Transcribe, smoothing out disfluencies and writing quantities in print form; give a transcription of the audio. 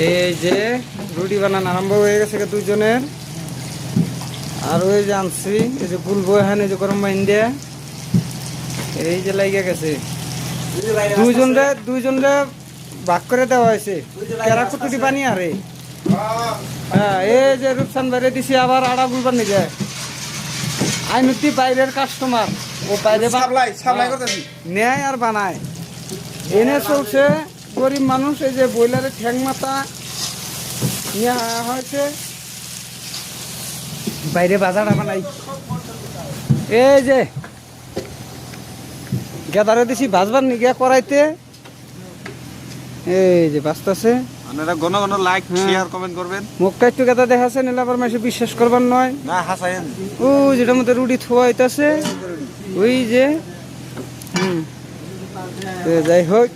এই যে রুটি বানানো আরম্ভ হয়ে গেছে দুইজনের। আর ওই যে আনছি এই যে গুলবো এখানে এই যে গরম ইন্ডিয়া এই যে লাগিয়ে গেছে দুইজনরে ভাগ করে দেওয়া হয়েছে কেরা কুটুটি পানি আরে। হ্যাঁ এই যে রূপসান বাইরে দিছি আবার আড়া গুলবার নিয়ে যায় আইনতি বাইরের কাস্টমার ও বাইরে নেয় আর বানায় এনে চলছে গরিব মানুষ। এই যে ব্রয়লারের ঠ্যাং মাথা নিয়ে হয়েছে বাইরে বাজার বানাই। এই যে গেদারে দিছি ভাজবার নি গিয়া করাইতে এই যে বাঁচতেছে। আপনারা ঘন ঘন লাইক শেয়ার কমেন্ট করবেন। মুখটা একটু গেদা দেখাচ্ছে নিলে আবার মাসে বিশ্বাস করবার নয় না হাসায়েন ও যেটার মধ্যে রুটি থোয়া হইতাছে ওই যে যাই হোক